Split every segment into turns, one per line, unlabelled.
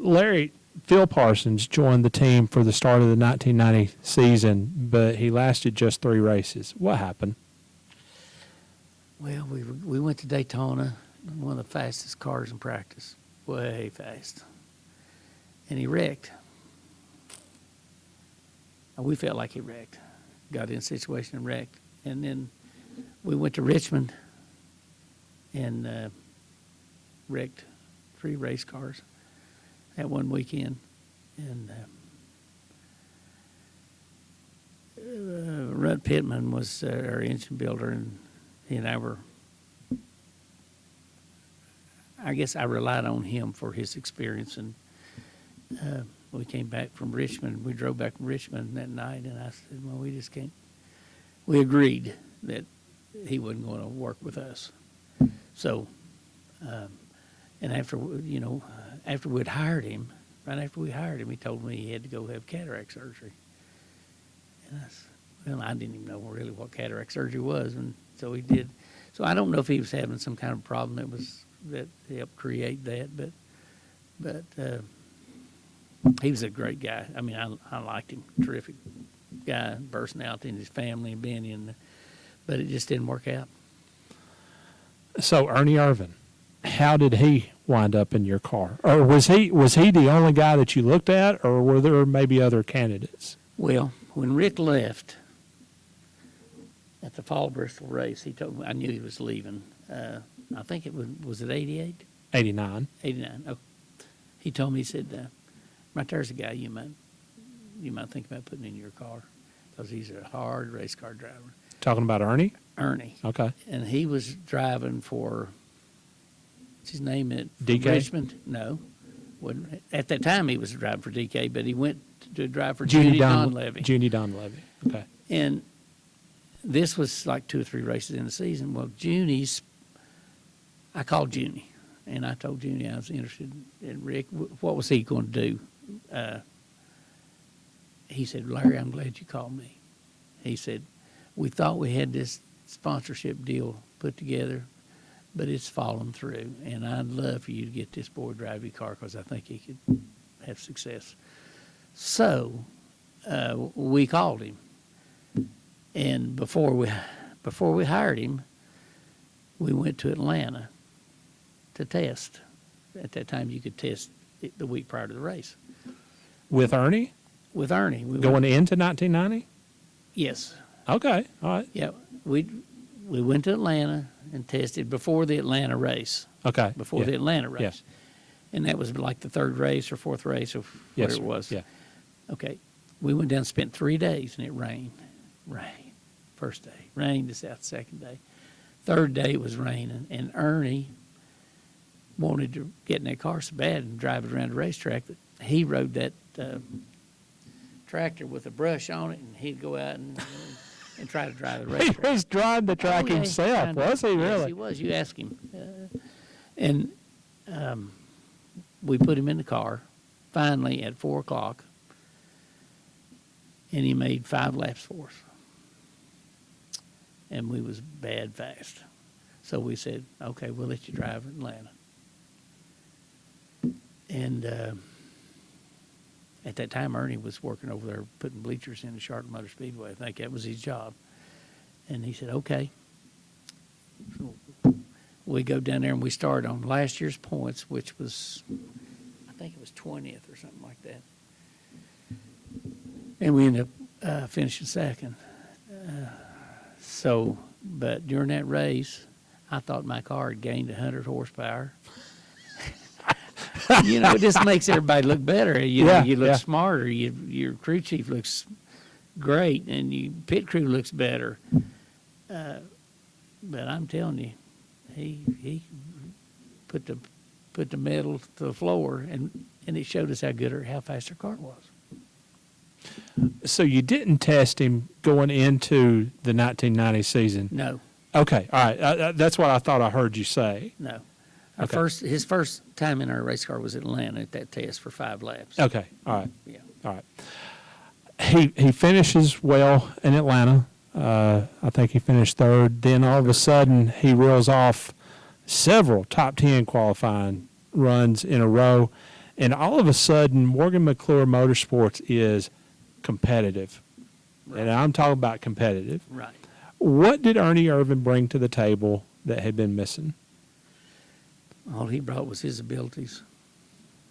Larry, Phil Parsons joined the team for the start of the 1990 season, but he lasted just 3 races. What happened?
Well, we went to Daytona, one of the fastest cars in practice, way fast, and he wrecked. We felt like he wrecked, got in a situation and wrecked. And then we went to Richmond and wrecked 3 race cars that one weekend. And Rudd Pittman was our engine builder, and he and I were, I guess I relied on him for his experience. And we came back from Richmond. We drove back from Richmond that night, and I said, well, we just can't. We agreed that he wasn't going to work with us. So, and after we'd hired him, right after we hired him, he told me he had to go have cataract surgery. And I said, well, I didn't even know really what cataract surgery was, and so he did. So I don't know if he was having some kind of problem that helped create that, but he was a great guy. I mean, I liked him. Terrific guy, personality, and his family and being but it just didn't work out.
So Ernie Irvan, how did he wind up in your car? Or was he the only guy that you looked at, or were there maybe other candidates?
Well, when Rick left at the Fall Bristol race, he told me, I knew he was leaving. I think it was it 88?
89.
89. Oh, he told me, he said, right there's a guy you might think about putting in your car, because he's a hard race car driver.
Talking about Ernie?
Ernie.
Okay.
And he was driving for, what's his name at
DK?
Richmond? No. At that time he was driving for DK, but he went to drive for Junie Donlevy.
Junie Donlevy. Okay.
And this was like 2 or 3 races in the season. Well, I called Junie, and I told Junie I was interested in Rick. What was he going to do? He said, Larry, I'm glad you called me. He said, we thought we had this sponsorship deal put together, but it's fallen through, and I'd love for you to get this boy drive your car, because I think he could have success. So we called him, and before we hired him, we went to Atlanta to test. At that time, you could test the week prior to the race.
With Ernie?
With Ernie.
Going into 1990?
Yes.
Okay, all right.
Yeah, we went to Atlanta and tested before the Atlanta race.
Okay.
Before the Atlanta race.
Yeah.
And that was like the 3rd race or 4th race or whatever it was.
Yeah.
Okay. We went down and spent 3 days, and it rained. First day. Rained the second day. 3rd day it was raining, and Ernie wanted to get in that car so bad and drive it around the racetrack that he rode that tractor with a brush on it, and he'd go out and try to drive the racetrack.
He was driving the track himself, was he really?
Yes, he was. You ask him. And we put him in the car, finally, at 4 o'clock, and he made 5 laps for us. And we was bad fast. So we said, okay, we'll let you drive Atlanta. And at that time, Ernie was working over there putting bleachers in the Charlotte Motor Speedway. I think that was his job. And he said, okay. So we go down there, and we started on last year's points, which was, I think it was 20th or something like that. And we ended up finishing 2nd. But during that race, I thought my car had gained 100 horsepower. It just makes everybody look better. You look smarter. Your crew chief looks great, and your pit crew looks better. But I'm telling you, he put the metal to the floor, and it showed us how fast our car was.
So you didn't test him going into the 1990 season?
No.
Okay, all right. That's what I thought I heard you say.
No.
Okay.
His first time in our race car was at Atlanta at that test for 5 laps.
Okay, all right.
Yeah.
All right. He finishes well in Atlanta. I think he finished 3rd. Then all of a sudden he reels off several top 10 qualifying runs in a row, And all of a sudden, Morgan-McClure Motorsports is competitive.
Right.
And I'm talking about competitive.
Right.
What did Ernie Irvan bring to the table that had been missing?
All he brought was his abilities.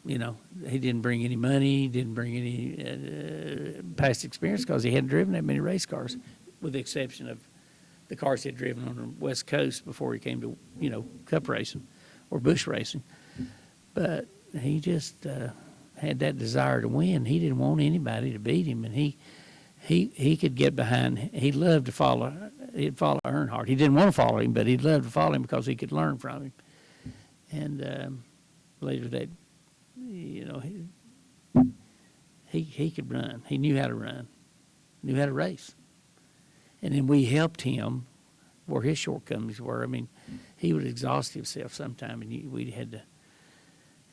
You know, he didn't bring any money, he didn't bring any past experience because he hadn't driven that many race cars, with the exception of the cars he had driven on the West Coast before he came to, you know, Cup racing or Busch racing. But he just had that desire to win. He didn't want anybody to beat him, and he could get behind. He loved to follow. He'd follow Earnhardt. He didn't want to follow him, but he'd love to follow him because he could learn from him. And later that, you know, he could run. He knew how to run, knew how to race. And then we helped him where his shortcomings were. I mean, he would exhaust himself sometime, and we had to.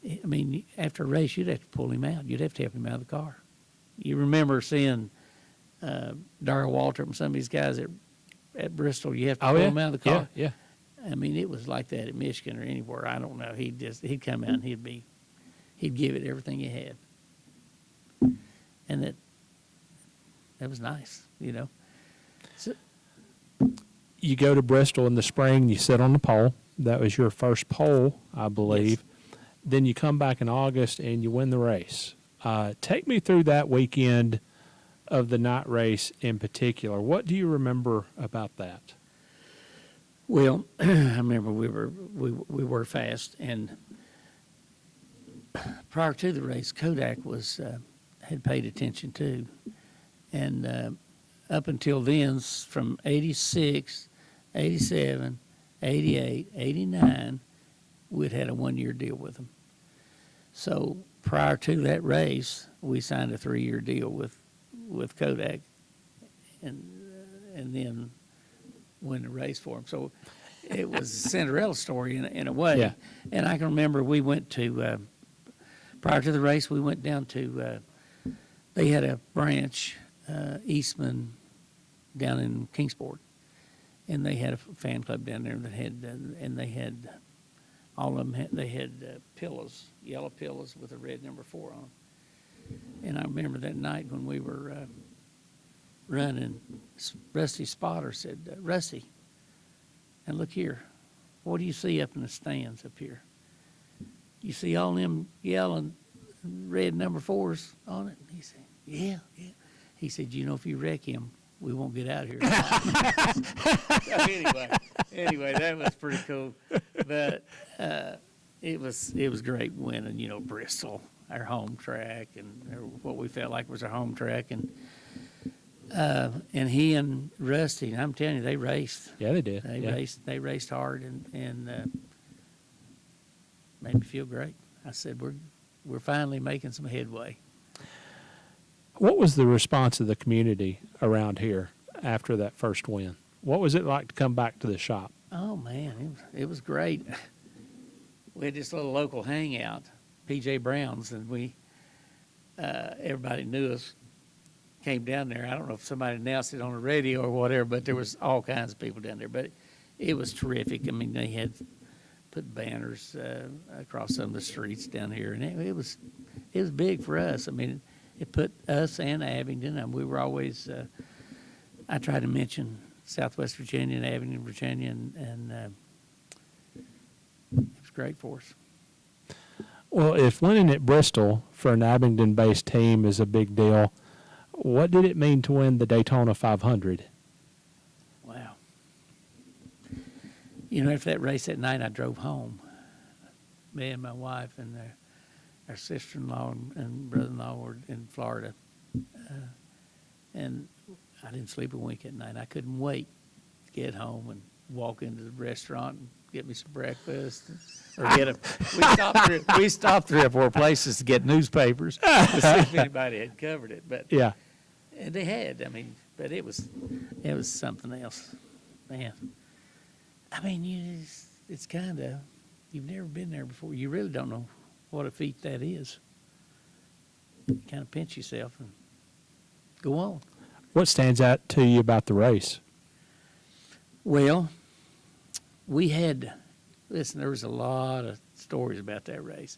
I mean, after a race, you'd have to pull him out. You'd have to help him out of the car. You remember seeing Darrell Waltrip and some of these guys at Bristol. You have to pull them out of the car.
Yeah.
I mean, it was like that at Michigan or anywhere. I don't know. He'd come out and he'd give it everything he had, and that was nice, you know. So,
You go to Bristol in the spring. You sit on the pole. That was your first pole, I believe. Yes. Then you come back in August and you win the race. Take me through that weekend of the night race in particular. What do you remember about that?
Well, I remember we were fast, and prior to the race, Kodak had paid attention too, and up until then, from 86, 87, 88, 89, we'd had a 1-year deal with them. So prior to that race, we signed a 3-year deal with Kodak, and then win the race for them. So it was a Cinderella story in a way.
Yeah.
And I can remember we went to, prior to the race, we went down to, they had a branch, Eastman, down in Kingsport. And they had a fan club down there that had, and they had, all of them, they had pillows, yellow pillows with a red number 4 on them. And I remember that night when we were running, Rusty Spotter said, Rusty, and look here, what do you see up in the stands up here? You see all them yellow and red number 4s on it? And he said, yeah. He said, you know, if you wreck him, we won't get out of here. anyway, that was pretty cool. But it was great winning, you know, Bristol, our home track, and what we felt like was our home track, and he and Rusty, and I'm telling you, they raced.
Yeah, they did.
They raced hard, and made me feel great. I said, we're finally making some headway.
What was the response of the community around here after that first win? What was it like to come back to the shop?
Oh man, it was great. We had this little local hangout, PJ Brown's, and everybody knew us. Came down there. I don't know if somebody announced it on the radio or whatever, but there was all kinds of people down there. But it was terrific. I mean, they had put banners across some of the streets down here, and it was big for us. I mean, it put us and Abingdon. And we were always. I tried to mention Southwest Virginia and Abingdon, Virginia, and it was great for us.
Well, if winning at Bristol for an Abingdon-based team is a big deal, what did it mean to win the Daytona 500?
Wow. You know, after that race that night, I drove home. Me and my wife and our sister-in-law and brother-in-law were in Florida. And I didn't sleep a wink at night. I couldn't wait to get home and walk into the restaurant and get me some breakfast. Or we stopped 3 or 4 places to get newspapers to see if anybody had covered it. But
yeah.
And they had. I mean, but it was something else, man. I mean, it's kind of, you've never been there before. You really don't know what a feat that is. You kind of pinch yourself and go on.
What stands out to you about the race?
Well, there was a lot of stories about that race.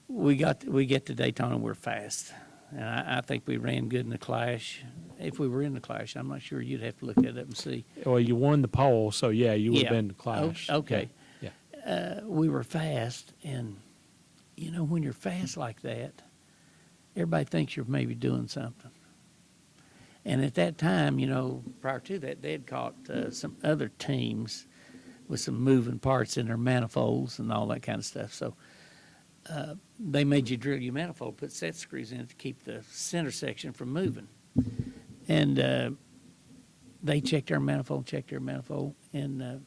we get to Daytona, we're fast. And I think we ran good in the Clash. If we were in the Clash, I'm not sure. You'd have to look that up and see.
Well, you won the pole, so yeah, you would have
Yeah.
been the Clash.
Okay.
Yeah.
We were fast, and, you know, when you're fast like that, everybody thinks you're maybe doing something. And at that time, you know, prior to that, they had caught some other teams with some moving parts in their manifolds and all that kind of stuff. So they made you drill your manifold, put set screws in it to keep the center section from moving. And they checked our manifold, and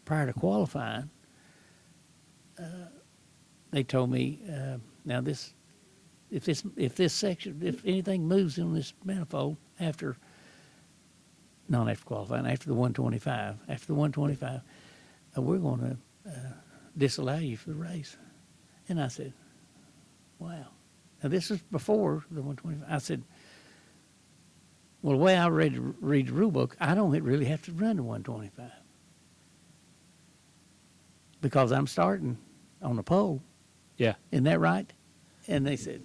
prior to qualifying, they told me, now this, if this section, if anything moves in this manifold not after qualifying, after the 125, we're going to disallow you for the race. And I said, wow. Now this is before the 125. I said, well, the way I read the rule book, I don't really have to run the 125 because I'm starting on the pole.
Yeah.
Isn't that right? And they said,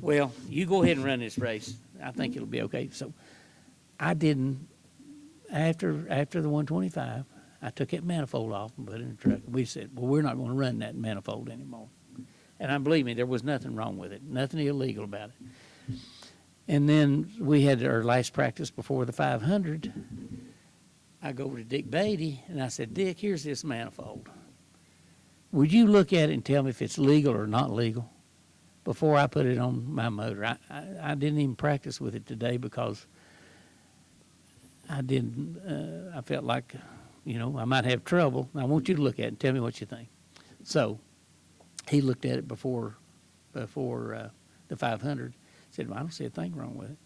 well, you go ahead and run this race. I think it'll be okay. So I didn't, after the 125, I took that manifold off and put it in the truck. We said, well, we're not going to run that manifold anymore. And believe me, there was nothing wrong with it, nothing illegal about it. And then we had our last practice before the 500. I go over to Dick Beatty, and I said, Dick, here's this manifold. Would you look at it and tell me if it's legal or not legal before I put it on my motor? I didn't even practice with it today because I felt like, you know, I might have trouble. I want you to look at it and tell me what you think. So he looked at it before the 500. Said, well, I don't see a thing wrong with it.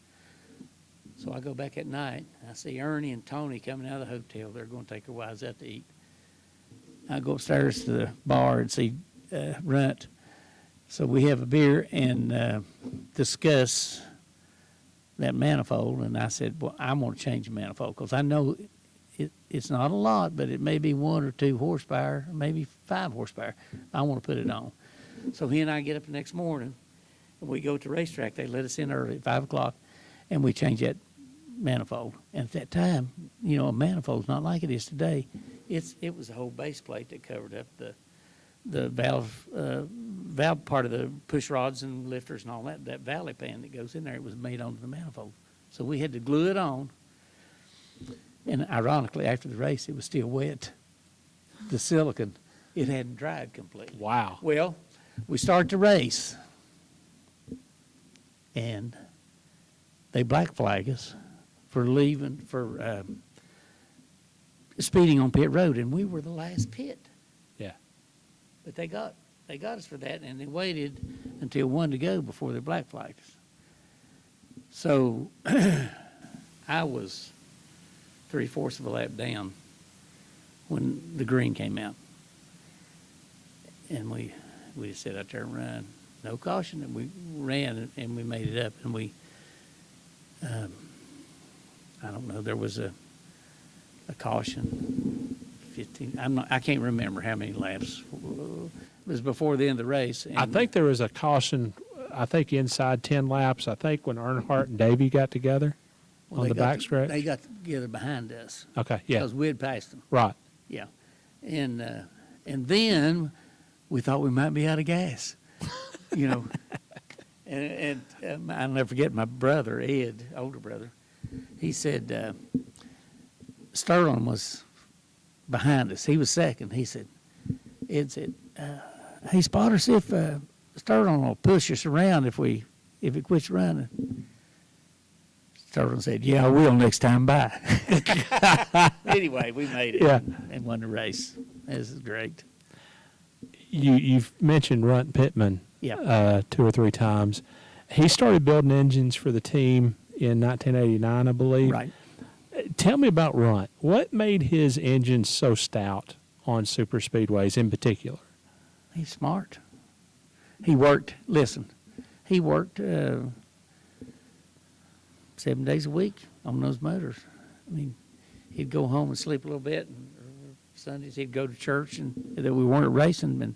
So I go back at night. I see Ernie and Tony coming out of the hotel. They're going to take their wives out to eat. I go upstairs to the bar and see Runt. So we have a beer and discuss that manifold. And I said, well, I'm going to change the manifold because I know it's not a lot, but it may be 1 or 2 horsepower, maybe 5 horsepower. I want to put it on. So he and I get up the next morning, and we go to the racetrack. They let us in early at 5 o'clock, and we change that manifold. And at that time, you know, a manifold's not like it is today. It was a whole base plate that covered up the valve part of the push rods and lifters and all that. That valley pan that goes in there, it was made onto the manifold. So we had to glue it on. And ironically, after the race, it was still wet. The silicone, it hadn't dried completely.
Wow.
Well, we start the race, and they black flag us for speeding on pit road, and we were the last pit.
Yeah.
But they got us for that, and they waited until 1 to go before they black flagged us. So I was 3/4 of a lap down when the green came out. And we just sat out there and ran. No caution, and we ran and we made it up. And we, I don't know, there was a caution, 15, I can't remember how many laps. It was before the end of the race. And
I think there was a caution, I think inside 10 laps, I think when Earnhardt and Davey got together.
well,
on
they
the
got
backstretch?
They got together behind us.
Okay, yeah.
Because we had passed them.
Right.
Yeah. And then we thought we might be out of gas, you know. and I'll never forget my brother, Ed, older brother. He said, Sterling was behind us. He was second. He said, Ed said, hey, Spotter, see if Sterling will push us around if it quits running. Sterling said, yeah, I will next time by. Anyway, we made it and won the race. This is great.
You've mentioned Runt Pittman 2 or 3 times. He started building engines for the team in 1989, I believe.
Right.
Tell me about Runt. What made his engines so stout on super speedways in particular?
He's smart. He worked 7 days a week on those motors. I mean, he'd go home and sleep a little bit and Sundays he'd go to church and that we weren't racing. And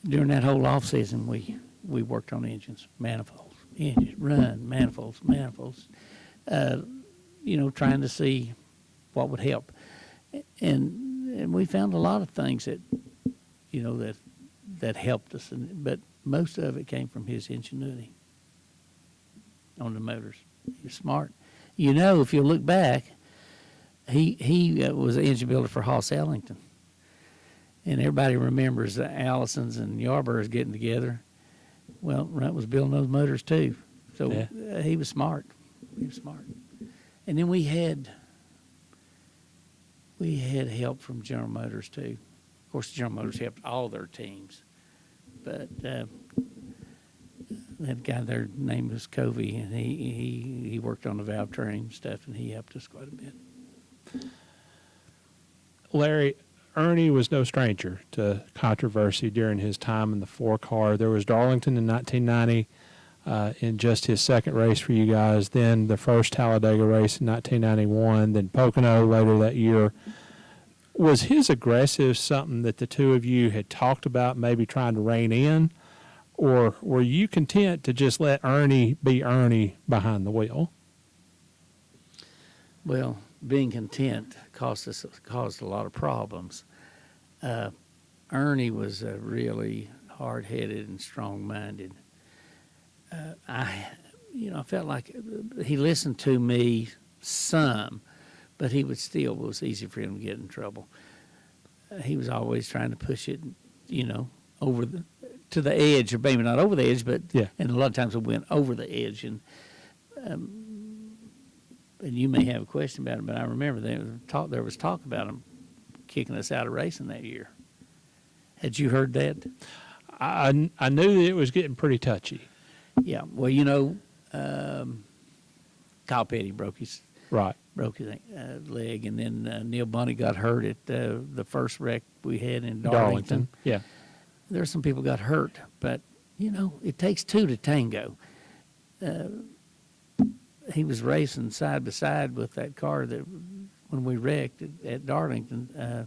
during that whole off season, we worked on engines, manifolds, manifolds, trying to see what would help. And we found a lot of things that, that helped us. But most of it came from his ingenuity on the motors. He was smart. If you look back, he was an engine builder for Hoss Ellington. And everybody remembers the Allisons and Yarburghs getting together. Well, Runt was building those motors too. So he was smart. He was smart. And then we had help from General Motors too. Of course, General Motors helped all their teams. But that guy there, name was Covey, and he worked on the valve train stuff, and he helped us quite a bit.
Larry, Ernie was no stranger to controversy during his time in the 4-car. There was Darlington in 1990 in just his second race for you guys, then the first Talladega race in 1991, then Pocono later that year. Was his aggressive something that the two of you had talked about maybe trying to rein in, or were you content to just let Ernie be Ernie behind the wheel?
Well, being content caused a lot of problems. Ernie was really hard-headed and strong-minded. I felt like he listened to me some, but it was easy for him to get in trouble. He was always trying to push it, to the edge, or maybe not over the edge, but and a lot of times we went over the edge. And you may have a question about it, but I remember there was talk about him kicking us out of racing that year. Had you heard that?
I knew that it was getting pretty touchy.
Yeah. Well, Kyle Petty broke his leg, and then Neil Bunny got hurt at the first wreck we had in Darlington.
Yeah.
There's some people got hurt, but it takes two to tango. He was racing side by side with that car that when we wrecked at Darlington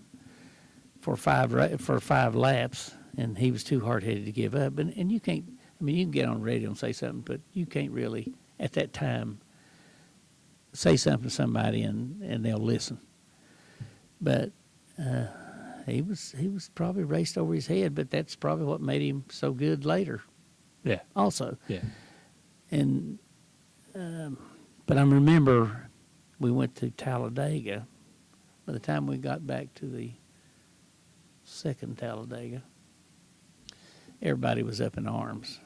for five laps, and he was too hard-headed to give up. And you can't. You can get on the radio and say something, but you can't really at that time say something to somebody and they'll listen. But he was probably raced over his head, but that's probably what made him so good later.
Yeah.
Also.
Yeah.
And but I remember we went to Talladega. By the time we got back to the second Talladega, everybody was up in arms.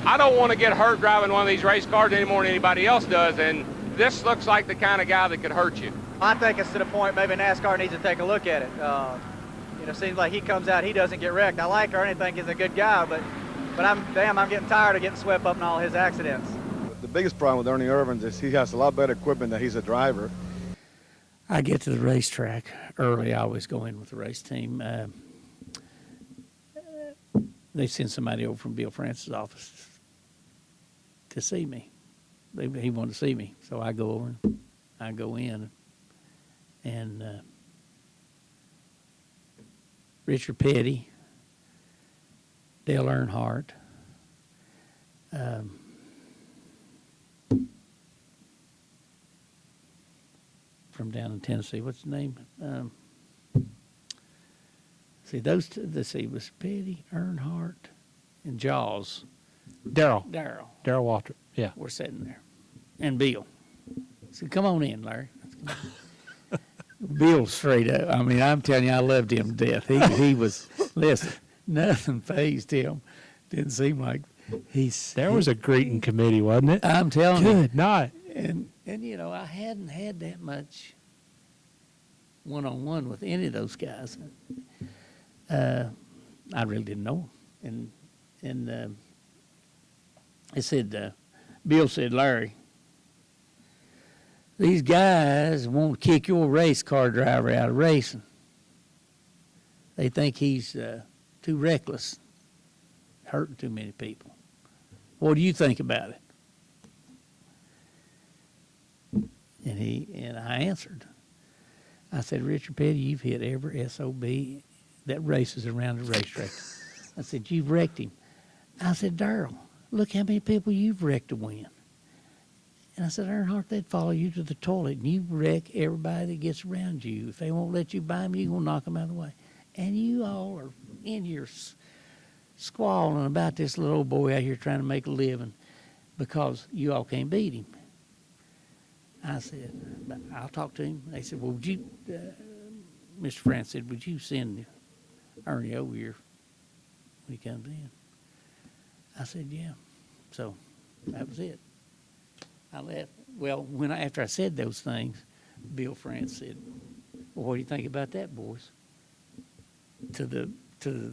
I don't want to get hurt driving one of these race cars any more than anybody else does, and this looks like the kind of guy that could hurt you.
I think it's to the point maybe NASCAR needs to take a look at it. Seems like he comes out, he doesn't get wrecked. I like Ernie, think he's a good guy, but I'm getting tired of getting swept up in all his accidents.
The biggest problem with Ernie Irvan is he has a lot better equipment than he's a driver.
I get to the racetrack early. I always go in with the race team. They send somebody over from Bill Francis' office to see me. He wanted to see me, so I go over. I go in, and Richard Petty, Dale Earnhardt, from down in Tennessee. What's his name? Those two, it was Petty, Earnhardt, and Jaws.
Darrell Waltrip. Yeah.
We're sitting there. And Bill. So come on in, Larry. Bill straight up. I'm telling you, I loved him to death. He was, listen, nothing fazed him. Didn't seem like
There was a greeting committee, wasn't it?
I'm telling you.
Good night.
And I hadn't had that much one-on-one with any of those guys. I really didn't know them. And it said, Bill said, Larry, these guys won't kick your race car driver out of racing. They think he's too reckless, hurting too many people. What do you think about it? And I answered. I said, Richard Petty, you've hit every SOB that races around the racetrack. I said, you've wrecked him. I said, Darrell, look how many people you've wrecked to win. And I said, Earnhardt, they'd follow you to the toilet, and you wreck everybody that gets around you. If they won't let you buy them, you're going to knock them out of the way. And you all are in here squalling about this little old boy out here trying to make a living because you all can't beat him. I said, but I'll talk to him. They said, well, would you, Mr. France said, would you send Ernie over here when he comes in? I said, yeah. So that was it. I left. Well, after I said those things, Bill France said, well, what do you think about that, boys? To the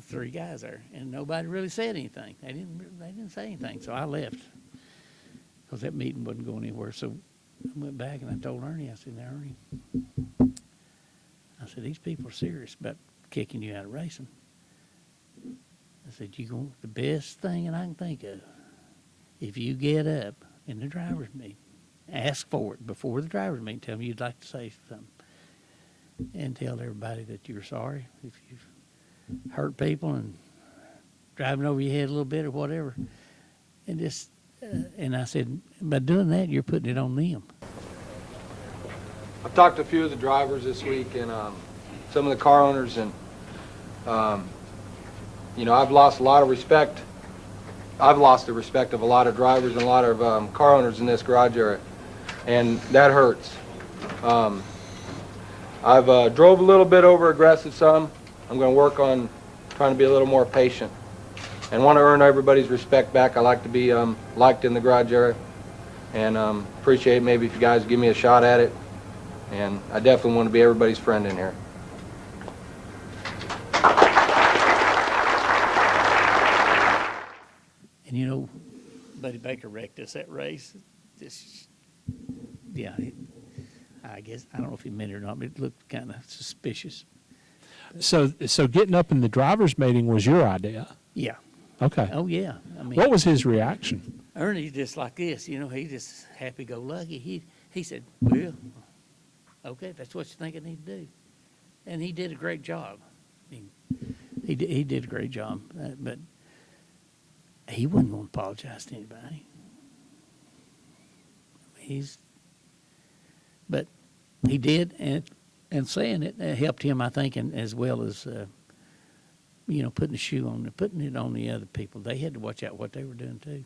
three guys there, and nobody really said anything. They didn't say anything. So I left because that meeting wasn't going anywhere. So I went back and I told Ernie. I said, now, Ernie, I said, these people are serious about kicking you out of racing. I said, the best thing that I can think of, if you get up in the driver's meeting, ask for it before the driver's meeting, tell me you'd like to say something, and tell everybody that you're sorry if you've hurt people and driving over your head a little bit or whatever. And just, and I said, by doing that, you're putting it on them.
I've talked to a few of the drivers this week and some of the car owners, and you know, I've lost a lot of respect. I've lost the respect of a lot of drivers and a lot of car owners in this garage area, and that hurts. I've drove a little bit over aggressive some. I'm going to work on trying to be a little more patient and want to earn everybody's respect back. I like to be liked in the garage area, and appreciate maybe if you guys give me a shot at it. And I definitely want to be everybody's friend in here.
And you know, Buddy Baker wrecked us that race. I guess, I don't know if he meant it or not, but it looked kind of suspicious.
So getting up in the driver's meeting was your idea?
Yeah.
Okay.
Oh, yeah. I mean,
What was his reaction?
Ernie's just like this, you know, he's just happy-go-lucky. He said, well, okay, if that's what you think I need to do. And he did a great job. I mean, he did a great job, but he wasn't going to apologize to anybody. But he did, and saying it helped him, I think, and as well as, you know, putting it on the other people. They had to watch out what they were doing too.